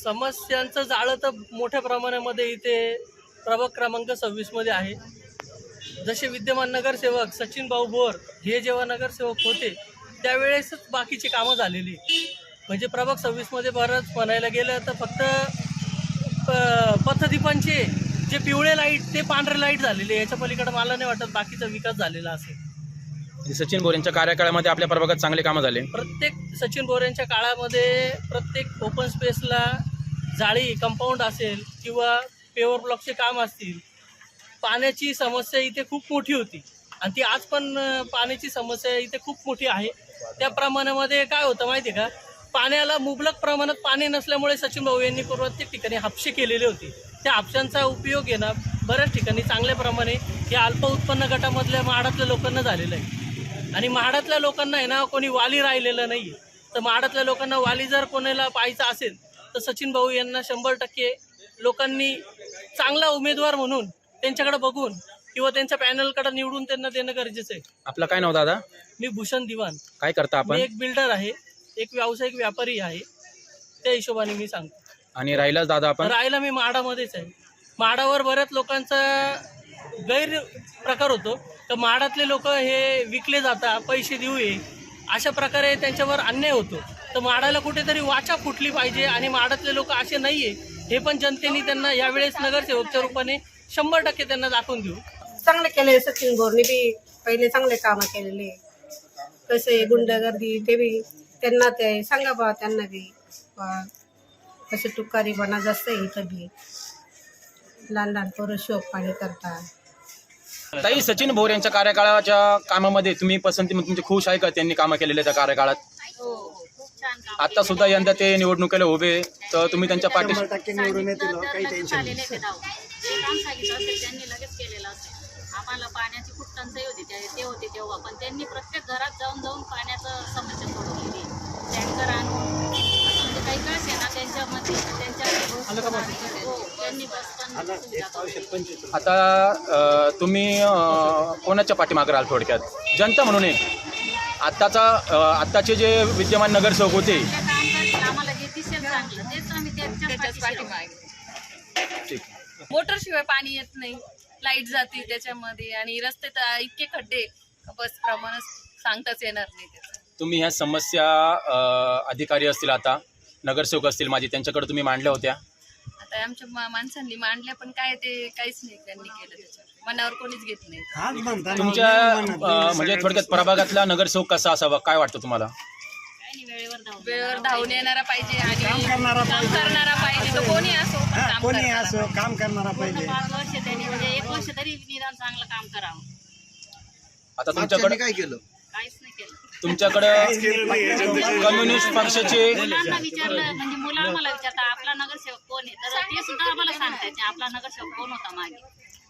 समस्यांचं जाळं तर मोठ्या प्रमाणामध्ये इथे प्रभाग क्रमांक 26 मध्ये आहे. जसे विद्यमान नगरसेवक सचिन भाऊ बोर हे जेव्हा नगरसेवक होते त्यावेळेसच बाकीची कामं झालेली. म्हणजे प्रभाग 26 मध्ये बरंच म्हणायला गेलं तर फक्त पथदीपांचे जे पिवळे लाईट ते पांढरे लाईट झालेले, याच्या पलीकडे मला नाही वाटत बाकीचा विकास झालेला असेल. सचिन बोर यांच्या कार्यकाळामध्ये आपल्या प्रभागात चांगले कामं झाले. प्रत्येक सचिन बोर यांच्या काळामध्ये प्रत्येक ओपन स्पेसला जाळी कंपाऊंड असेल किंवा पेवर ब्लॉकचे काम असतील, पाण्याची समस्या इथे खूप मोठी होती आणि ती आज पण पाण्याची समस्या इथे खूप मोठी आहे. त्या प्रमाणामध्ये काय होतं माहिती आहे का, पाण्याला मुबलक प्रमाणात पाणी नसल्यामुळे सचिन भाऊ यांनी प्रत्येक ठिकाणी हापशे केलेले होते. त्या हापशांचा उपयोग आहे ना बऱ्याच ठिकाणी चांगल्या प्रमाणे या अल्प उत्पन्न गटामधल्या म्हाडातल्या लोकांना झालेलं आहे. आणि म्हाडातल्या लोकांना आहे ना कोणी वाली राहिलेलं नाही. तर म्हाडातल्या लोकांना वाली जर कोणाला पाहायचा असेल तर सचिन भाऊ यांना 100% लोकांनी चांगला उमेदवार म्हणून त्यांच्याकडे बघून किंवा त्यांच्या पॅनलकडे निवडून त्यांना देणं गरजेचं आहे. आपलं काय नाव दादा? मी भूषण दिवान. काय करता आपण? मी एक बिल्डर आहे, एक व्यावसायिक व्यापारी आहे, त्या हिशोबाने मी सांगतो. आणि राहिलाच दादा आपण? राहायला मी म्हाडामध्येच आहे. म्हाडावर बऱ्याच लोकांचा गैरप्रकार होतो. तर म्हाडातले लोक हे विकले जातात, पैसे देऊ ये अशा प्रकारे त्यांच्यावर अन्याय होतो. तर म्हाडाला कुठेतरी वाचा फुटली पाहिजे आणि म्हाडातले लोक असे नाही आहे हे पण जनतेने त्यांना यावेळेस नगरसेवकच्या रूपाने 100% त्यांना दाखवून देऊ. चांगले केले सचिन बोरने बी, पहिले चांगले कामं केलेले. कसे गुंडगर्दी ते बी त्यांना ते सांगा बा, त्यांना बी कसे तुकारी बना जास्त इथं बी लहान लहान पोरं शोक पाणी करतात. ताई, सचिन भोर यांच्या कार्यकाळाच्या कामामध्ये तुम्ही पसंती तुमची खुश आहे का? त्यांनी कामं केलेल्या त्या कार्यकाळात? आता सुद्धा यंदा ते निवडणुकीला उभे, तर तुम्ही त्यांच्या पाठीशी? काही टेन्शन नाही. जे काम सांगितलं असेल त्यांनी लगेच केलेलं असेल. आम्हाला पाण्याची खूप टंचाई होती ते होते तेव्हा, पण त्यांनी प्रत्येक घरात जाऊन पाण्याचं समस्या सोडवलेली. टँकर आणून म्हणजे काही काय आहे ना त्यांच्यामध्ये त्यांनी बस. आता तुम्ही कोणाच्या पाठीमागे राहाल? थोडक्यात जनता म्हणून आत्ताचे जे विद्यमान नगरसेवक होते आम्हाला जे दिसेल चांगलं तेच आम्ही त्याच्याच पाठीमागे. ठीक. मोटर शिवाय पाणी येत नाही, लाईट जाते त्याच्यामध्ये आणि रस्ते तर इतके खड्डे बस प्रमाण सांगताच येणार नाही. तुम्ही ह्या समस्या अधिकारी असतील, आता नगरसेवक असतील माझी, त्यांच्याकडे तुम्ही मांडल्या होत्या? आता आमच्या माणसांनी मांडल्या पण काय ते काहीच नाही त्यांनी केलं, त्याच्यावर मनावर कोणीच घेत नाही. तुमच्या म्हणजे थोडक्यात प्रभागातला नगरसेवक कसा असावा, काय वाटतं तुम्हाला? वेळेवर धावून येणारा पाहिजे आणि काम करणारा पाहिजे. तो कोणी असो काम करणारा पाहिजे. 5 वर्ष त्यांनी म्हणजे 1 वर्ष तरी निदान चांगलं काम करावं. आता तुमच्याकडे काय केलं? काहीच नाही केलं. तुमच्याकडे कम्युनिस्ट पक्षाचे मुलांना विचारलं म्हणजे मुलं आम्हाला विचारतात आपला नगरसेवक कोण आहे, तर ते सुद्धा आम्हाला सांगतात आपला नगरसेवक कोण होता मागे.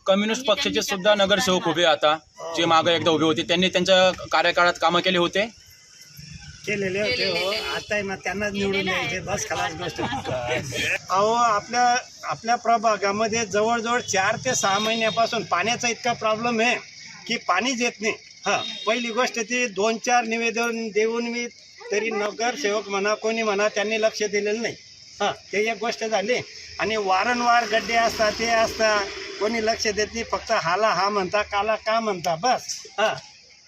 कम्युनिस्ट पक्षाचे सुद्धा नगरसेवक उभे, आता जे मागे एकदा उभे होते, त्यांनी त्यांच्या कार्यकाळात कामं केली होते. केलेले होते हो. आता ना त्यांना निवडून द्यायचे, बस खलास गोष्ट. अहो, आपल्या प्रभागामध्ये जवळजवळ 4 ते 6 महिन्यापासून पाण्याचा इतका प्रॉब्लेम आहे की पाणीच येत नाही. पहिली गोष्ट ती 2-4 निवेदन देऊन मी तरी नगरसेवक म्हणा कोणी म्हणा त्यांनी लक्ष दिलेलं नाही. ते एक गोष्ट झाली. आणि वारंवार गड्डे असतात, ते असतात, कोणी लक्ष देत नाही. फक्त हाला हा म्हणता, काला का म्हणता, बस.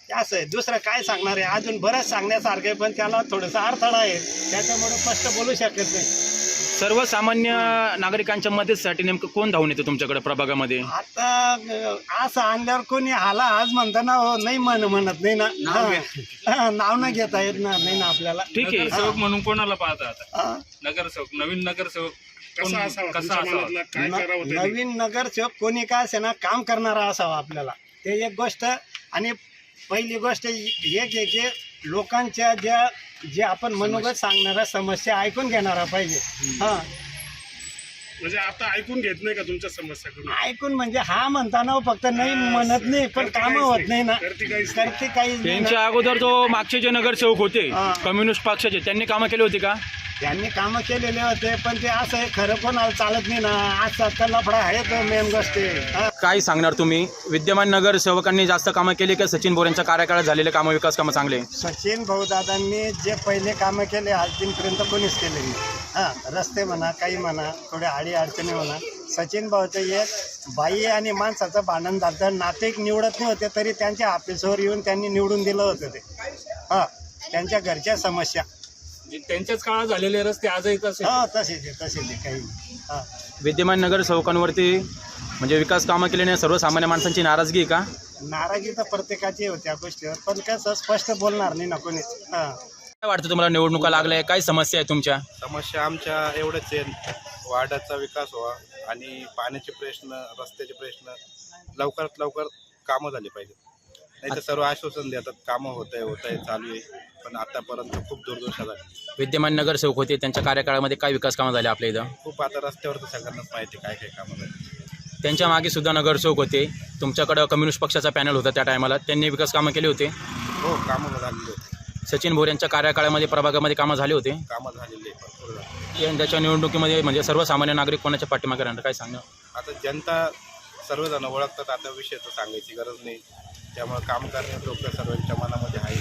असं आहे, दुसरं काय सांगणार आहे? अजून बरंच सांगण्यासारखं आहे पण त्याला थोडासा अडथळा आहे, त्याच्यामुळे स्पष्ट बोलू शकत नाही. सर्वसामान्य नागरिकांच्या मदतीसाठी नेमकं कोण धावून येतं तुमच्याकडे प्रभागामध्ये? आता असं आणल्यावर कोणी हाला आज म्हणताना हो नाही म्हणत नाही ना, नाव न घेता येत ना नाही ना आपल्याला. ठीक आहे. नगरसेवक म्हणून कोणाला पाहता आता? नगरसेवक, नवीन नगरसेवक कसा असावा? नवीन नगरसेवक कोणी काय असे ना काम करणारा असावा आपल्याला, ते एक गोष्ट. आणि पहिली गोष्ट एक आहे की लोकांच्या जे आपण मनोगत सांगणाऱ्या समस्या ऐकून घेणारा पाहिजे. म्हणजे आता ऐकून घेत नाही का तुमच्या समस्या? ऐकून म्हणजे हा म्हणताना फक्त नाही म्हणत नाही पण कामं होत नाही ना, करते काही. त्यांच्या अगोदर जो मागचे जे नगरसेवक होते कम्युनिस्ट पक्षाचे, त्यांनी कामं केली होती का? त्यांनी कामं केलेले होते पण ते असं आहे खरं कोणाला चालत नाही ना. आजचा लफडा आहे तो मेन गोष्ट. काय सांगणार तुम्ही? विद्यमान नगरसेवकांनी जास्त कामं केली का सचिन बोर यांच्या कार्यकाळात झालेले कामं, विकास कामं चांगले? सचिन भाऊदादांनी जे पहिले कामं केले आजपर्यंत कोणीच केले नाही. रस्ते म्हणा, काही म्हणा, थोड्या आडी अडचणी म्हणा. सचिन भाऊचं एक बाई आणि माणसाचं भांडण झालं, नातेक निवडत नाही होते तरी त्यांच्या ऑफिसवर येऊन त्यांनी निवडून दिलं होतं ते. त्यांच्या घरच्या समस्या त्यांच्याच काळात झालेले रस्ते आजही तसे तसेच आहे काही. विद्यमान नगरसेवकांवरती म्हणजे विकास कामं केल्याने सर्वसामान्य माणसांची नाराजगी आहे का? नाराजी तर प्रत्येकाची होती त्या गोष्टीवर, पण कसं स्पष्ट बोलणार नाही ना कोणीच. काय वाटतं तुम्हाला, निवडणुका लागल्या, काय समस्या आहे तुमच्या? समस्या आमच्या एवढंच आहे, वार्डाचा विकास व्हावा आणि पाण्याचे प्रश्न, रस्त्याचे प्रश्न लवकरात लवकर कामं झाली पाहिजे. नाही तर सर्व आश्वासन देतात कामं होत आहे चालू आहे, पण आतापर्यंत खूप दुर्दशा झाली. विद्यमान नगरसेवक होते, त्यांच्या कार्यकाळामध्ये काय विकास कामं झाले आपल्या इथं? खूप आता रस्त्यावर तर सगळ्यांनाच माहिती काय काय कामं झाली. त्यांच्या मागे सुद्धा नगरसेवक होते, तुमच्याकडं कम्युनिस्ट पक्षाचा पॅनल होता त्या टायमाला, त्यांनी विकास कामं केले होते. हो, कामं झालेली होती. सचिन भोर यांच्या कार्यकाळामध्ये प्रभागामध्ये कामं झाले होते. कामं झालेली आहे, भरपूर झाली. यंदाच्या निवडणुकीमध्ये म्हणजे सर्वसामान्य नागरिक कोणाच्या पाठीमागे राहणार, काय सांगा? आता जनता सर्वजण ओळखतात, आता विषय तर सांगायची गरज नाही. त्यामुळे काम करणे लोक सर्वांच्या मनामध्ये आहे,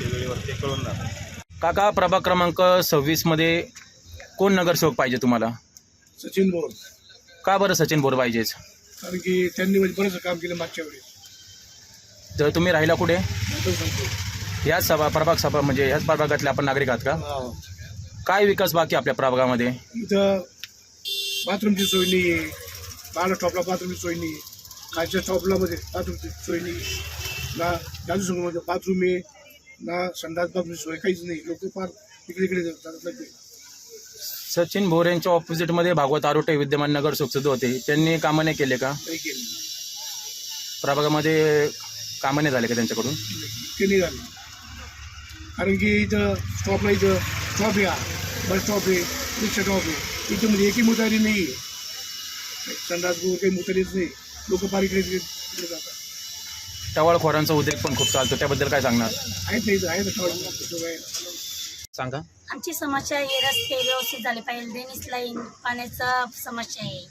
ते वेळेवर ते कळून जातात. काका, प्रभाग क्रमांक 26मध्ये कोण नगरसेवक पाहिजे तुम्हाला? सचिन बोर. का बरं सचिन भोर पाहिजेच? कारण की त्यांनी म्हणजे बरंच काम केलं मागच्या वेळेस. तर तुम्ही राहिला कुठे? तो सांगतो. ह्याच प्रभाग म्हणजे ह्याच प्रभागातले आपण नागरिक आहात का? काय विकास बाकी आपल्या प्रभागामध्ये? इथं बाथरूमची सोय नाही आहे, बारा टॉपला बाथरूमची सोय नाही, खालच्या टॉपला मध्ये बाथरूमची सोय नाही, ना जादूसंगमध्ये बाथरूम आहे, ना संडास बाथरूमची सोय काहीच नाही. लोक फार इकडे जातात. सचिन भोर यांच्या ऑपोजिटमध्ये भागवत आरोटे विद्यमान नगरसेवक सुद्धा होते, त्यांनी कामं नाही केले का? काही केलं प्रभागामध्ये कामं नाही झाले का त्यांच्याकडून? ते नाही झालं. कारण की इथं स्टॉपला इथं स्टॉप आहे, बस स्टॉप आहे, रिक्षा स्टॉप आहे, इथं म्हणजे एकही मुतारी नाही आहे. संडास गृह काही मुतारीच नाही. लोक फार इकडे जातात. टवाळखोरांचा उद्रेक पण खूप चालतो, त्याबद्दल काय सांगणार? आहेत नाही आहे. सांगा. आमची समस्या आहे, रस्ते व्यवस्थित झाले पाहिजे, ड्रेनेज लाईन, पाण्याचा समस्या आहे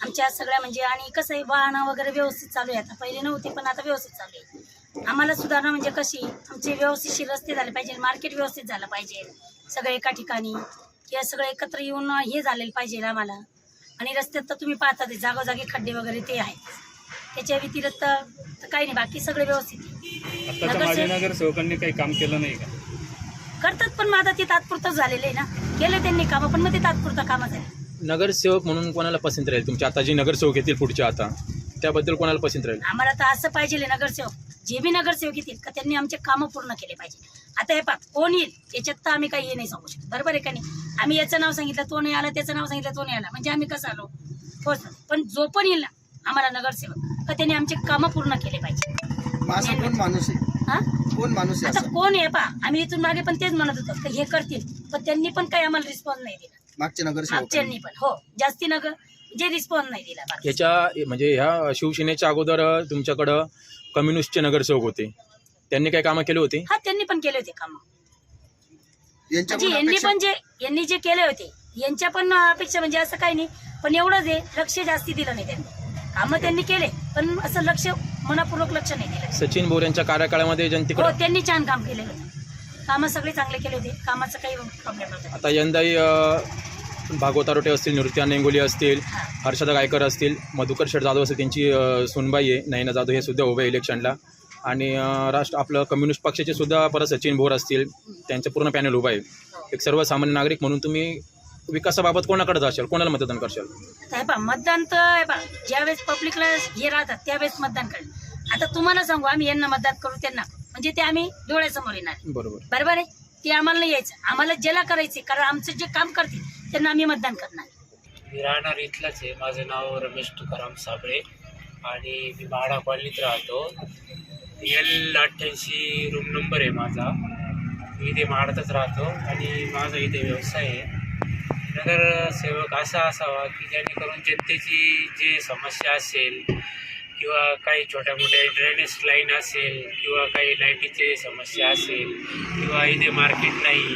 आमच्या सगळ्या. म्हणजे आणि कसं आहे, वाहनं वगैरे व्यवस्थित चालू आहे. आता पहिले नव्हती पण आता व्यवस्थित चालू आहे. आम्हाला सुधारणा म्हणजे कशी, आमचे व्यवस्थितशीर रस्ते झाले पाहिजे, मार्केट व्यवस्थित झालं पाहिजे, सगळे एका ठिकाणी, हे सगळे एकत्र येऊन हे झालेलं पाहिजे आम्हाला. आणि रस्त्यात तर तुम्ही पाहता ते जागोजागी खड्डे वगैरे ते आहेत. त्याच्या व्यतिरिक्त तर काही नाही, बाकी सगळे व्यवस्थित आहे. आता माझ्या नगरसेवकांनी काही काम केलं नाही का? करतात पण मग आता ते तात्पुरतं झालेलं आहे ना, केलं त्यांनी कामं, पण मग ते तात्पुरतं कामं झाले. नगरसेवक म्हणून कोणाला पसंत राहील तुमच्या आता जी नगरसेवक येतील पुढच्या, आता त्याबद्दल कोणाला पसंत राहील? आम्हाला तर असं पाहिजे नगरसेवक, जे बी नगरसेवक येतील का त्यांनी आमचे कामं पूर्ण केले पाहिजे. आता हे पहा, कोण येईल याच्यात तर आम्ही काही हे नाही सांगू शकत, बरोबर आहे का नाही? आम्ही याचं नाव सांगितलं तो नाही आला, त्याचं नाव सांगितलं तो नाही आला, म्हणजे आम्ही कसं आलो होच. पण जो पण येईल ना आम्हाला नगरसेवक, का त्यांनी आमचे कामं पूर्ण केले पाहिजे. कोण माणूस आहे? हा, कोण माणूस आहे? आता कोण आहे पहा, आम्ही इथून मागे पण तेच म्हणत होतो का हे करतील, पण त्यांनी पण काही आम्हाला रिस्पॉन्स नाही दिला. मागचे नगरसेवक मागच्यांनी पण हो जास्ती जे रिस्पॉन्स नाही दिला. याच्या म्हणजे ह्या शिवसेनेच्या अगोदर तुमच्याकडं कम्युनिस्टचे नगरसेवक होते, त्यांनी काय कामं केले होते? हा, त्यांनी पण केले होते कामं. यांच्याकडून म्हणजे यांनी जे केले होते यांच्या पण अपेक्षा म्हणजे असं काही नाही, पण एवढंच आहे, लक्ष जास्ती दिलं नाही त्यांनी. कामं त्यांनी केले पण असं लक्ष, मनापूर्वक लक्ष नाही दिलं. सचिन भोर यांच्या कार्यकाळामध्ये हो, जनतेकडे त्यांनी छान काम केले होते, कामं सगळे चांगले केले होते, कामाचं काही प्रॉब्लेम नव्हता. आता यंदाही भागवत आरोटे असतील, नृत्या नेंगोली असतील, हर्षदा गायकर असतील, मधुकर शेठ जाधव असतील, त्यांची सुनबाई आहे नयना जाधव, हे सुद्धा उभे इलेक्शनला. आणि आपलं कम्युनिस्ट पक्षाचे सुद्धा परत सचिन भोर असतील, त्यांचं पूर्ण पॅनल उभं आहे. एक सर्वसामान्य नागरिक म्हणून तुम्ही विकासाबाबत कोणाकडे जाशाल, कोणाला मतदान करशाल? हे पहा, मतदान तर ज्यावेळेस पब्लिकला हे राहतात त्यावेळेस मतदान करेल. आता तुम्हाला सांगू, आम्ही यांना मतदान करू त्यांना, म्हणजे ते आम्ही डोळ्यासमोर येणार. बरोबर आहे, ते आम्हाला नाही यायचं, आम्हाला ज्याला करायचे, कारण आमचं जे काम करतील त्यांना आम्ही मतदान करणार. मी राहणार इथलाच आहे, माझं नाव रमेश तुकाराम साबळे आणि मी भाडा कॉलनीत राहतो. L88 रूम नंबर आहे माझा. मी इथे माडतच राहतो आणि माझा इथे व्यवसाय आहे. नगरसेवक असा असावा की जेणेकरून जनतेची जे समस्या असेल किंवा काही छोट्या मोठ्या ड्रेनेज लाईन असेल किंवा काही लाईटीचे समस्या असेल किंवा इथे मार्केट नाही,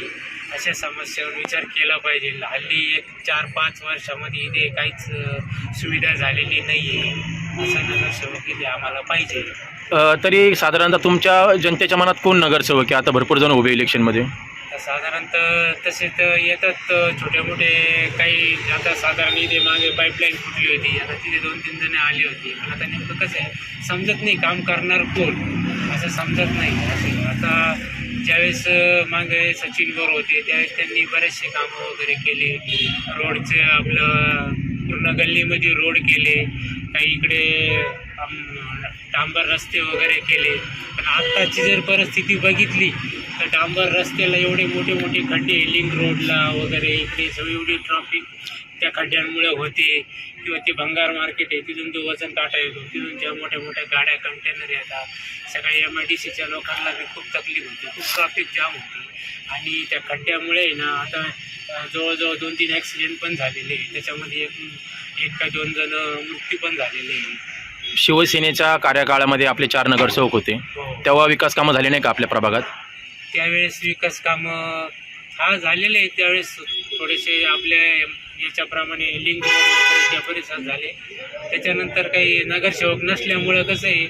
अशा समस्यावर विचार केला पाहिजे. हल्ली 4-5 वर्षामध्ये इथे काहीच सुविधा झालेली नाही आहे, असा नगरसेवक इथे आम्हाला पाहिजे. तरी साधारणतः तुमच्या जनतेच्या मनात कोण नगरसेवक आहे? आता भरपूर जण उभे इलेक्शनमध्ये. साधारणतः तसे तर येतात छोटे मोठे काही. आता साधारण इथे मागे पाईपलाईन फुटली होती, आता तिथे 2-3 जण आली होती. पण आता नेमकं कसं आहे समजत नाही, काम करणार कोण असं समजत नाही. असं आता ज्यावेळेस मागे सचिन बोर होते त्यावेळेस त्यांनी बरेचसे कामं वगैरे केले. रोडचे आपलं पूर्ण गल्लीमध्ये रोड केले, काही इकडे डांबर रस्ते वगैरे केले. पण आत्ताची जर परिस्थिती बघितली तर डांबर रस्त्याला एवढे मोठे मोठे खड्डे, लिंक रोडला वगैरे इकडे सगळी एवढी ट्रॉफिक त्या खड्ड्यांमुळे होते. किंवा ते भंगार मार्केट आहे तिथून जो वजन काटा येतो, तिथून ज्या मोठ्या मोठ्या गाड्या कंटेनर येतात, सगळ्या MIDCच्या लोकांना बी खूप तकलीफ होती, खूप ट्रॉफिक जाम होती. आणि त्या खड्ड्यामुळे ना आता जवळजवळ 2-3 ॲक्सिडेंट पण झालेले, त्याच्यामध्ये एक का 2 जण मृत्यू पण झालेले. शिवसेनेच्या कार्यकाळामध्ये आपले 4 नगरसेवक होते, तेव्हा विकास कामं झाले नाही का आपल्या प्रभागात? त्यावेळेस विकास कामं झालेले आहे. त्यावेळेस थोडेसे आपल्या याच्याप्रमाणे लिंक रोड वगैरे त्या परिसरात झाले. त्याच्यानंतर काही नगरसेवक नसल्यामुळं कसं आहे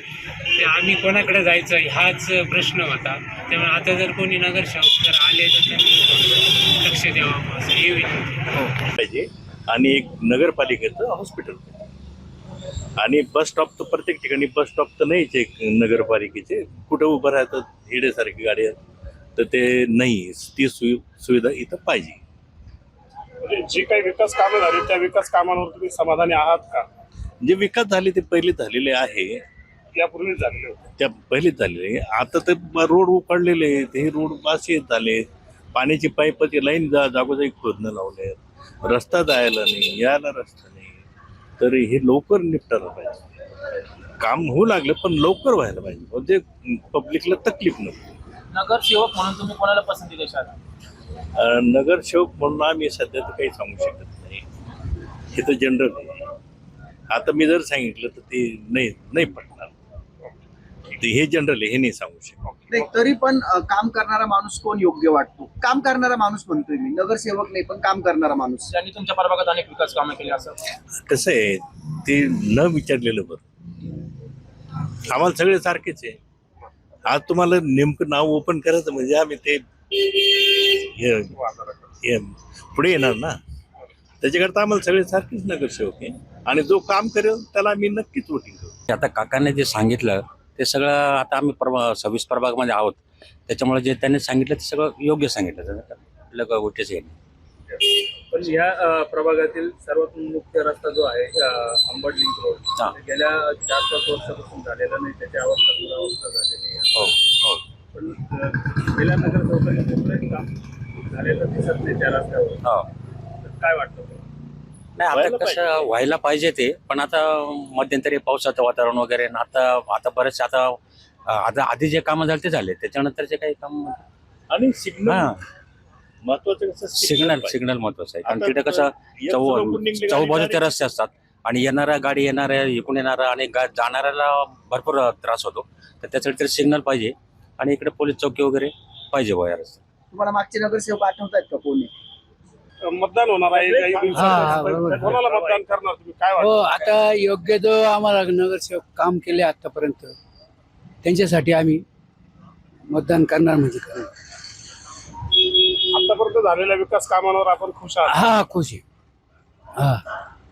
ते आम्ही कोणाकडे जायचं हाच प्रश्न होता. त्यामुळे आता जर कोणी नगरसेवक जर आले तर त्यांनी लक्ष द्यावं असं हे विनंती पाहिजे. आणि एक नगरपालिकेचं हॉस्पिटल आणि बस स्टॉप तर प्रत्येक ठिकाणी बस स्टॉप तर नाहीच एक नगरपालिकेचे. कुठं उभं राहतात हिडेसारखी गाड्या तर ते नाही, ती सुविधा इथं पाहिजे. जी काही विकास कामं झाली त्या विकास कामांवर तुम्ही समाधानी आहात का? जे विकास झाले ते पहिले झालेले आहे, यापूर्वीच झालेले होते. त्या पहिलेच झालेले. आता तर रोड उकडलेले आहेत, हे रोड असे झाले, पाण्याची पाईपाची लाईन जागोजागी खोदणं लावले, रस्ता जायला नाही, यायला रस्ता नाही. तर हे लवकर निपटायला पाहिजे. काम होऊ लागलं पण लवकर व्हायला पाहिजे, म्हणजे पब्लिकला तकलीफ नको. नगरसेवक म्हणून तुम्ही कोणाला पसंती देशाल? नगरसेवक म्हणून आम्ही सध्या तर काही सांगू शकत नाही, हे तर जनरल आहे. आता मी जर सांगितलं तर ते नाही पडणार, हे जनरल आहे, हे नाही सांगू शकत. नाही तरी पण काम करणारा माणूस कोण योग्य वाटतो? काम करणारा माणूस म्हणतोय मी, नगरसेवक नाही पण काम करणारा माणूस. त्यांनी तुमच्या प्रभागात अनेक विकास कामं केली असं कसं आहे ते न विचारलेलं बरं. आम्हाला सगळे सारखेच आहे. आज तुम्हाला नेमकं नाव ओपन करायचं म्हणजे आम्ही ते पुढे येणार ना, त्याच्याकरता आम्हाला सगळे सारखेच नगरसेवक आहे. आणि जो काम करेल त्याला आम्ही नक्कीच वोटिंग करू. आता काकांनी जे सांगितलं ते सगळं आता आम्ही 26 प्रभागामध्ये आहोत, त्याच्यामुळे जे त्यांनी सांगितलं ते सगळं योग्य सांगितलं, आपलं गोष्टीच आहे. पण या प्रभागातील सर्वात मुख्य रस्ता जो आहे अंबड लिंक रोड गेल्या 4-5 वर्षापासून झालेला नाही, त्याची अवस्था दुरावस्था झालेली आहे. पण गेल्या नगरसेवकांनी कुठलंही काम झालेलं दिसत नाही त्या रस्त्यावर. काय वाटतं? नाही आता कसं व्हायला पाहिजे ते, पण आता मध्यंतरी पावसाचं वातावरण वगैरे आता बरेचसे आता आधी जे कामं झाले ते झाले, त्याच्यानंतरचे काही काम आणि सिग्नल महत्वाचं. सिग्नल महत्वाचं आहे, कारण तिथे कसं चौबाजूचे रस्ते असतात आणि गाडी इकडून येणारा आणि जाणाऱ्याला भरपूर त्रास होतो. तर त्यासाठी सिग्नल पाहिजे आणि इकडे पोलीस चौकी वगैरे पाहिजे या रस्त्यात. तुम्हाला मागचे नगरसेवक आठवतात का कोणी? मतदान होणार आहे काही दिवसात, कोणाला मतदान करणार तुम्ही, काय वाटतं? हो, आता योग्य जो आम्हाला नगरसेवक काम केले आतापर्यंत त्यांच्यासाठी आम्ही मतदान करणार म्हणजे करणार. आतापर्यंत झालेल्या विकास कामांवर आपण खुश आहात? हा, खुश आहे. हा.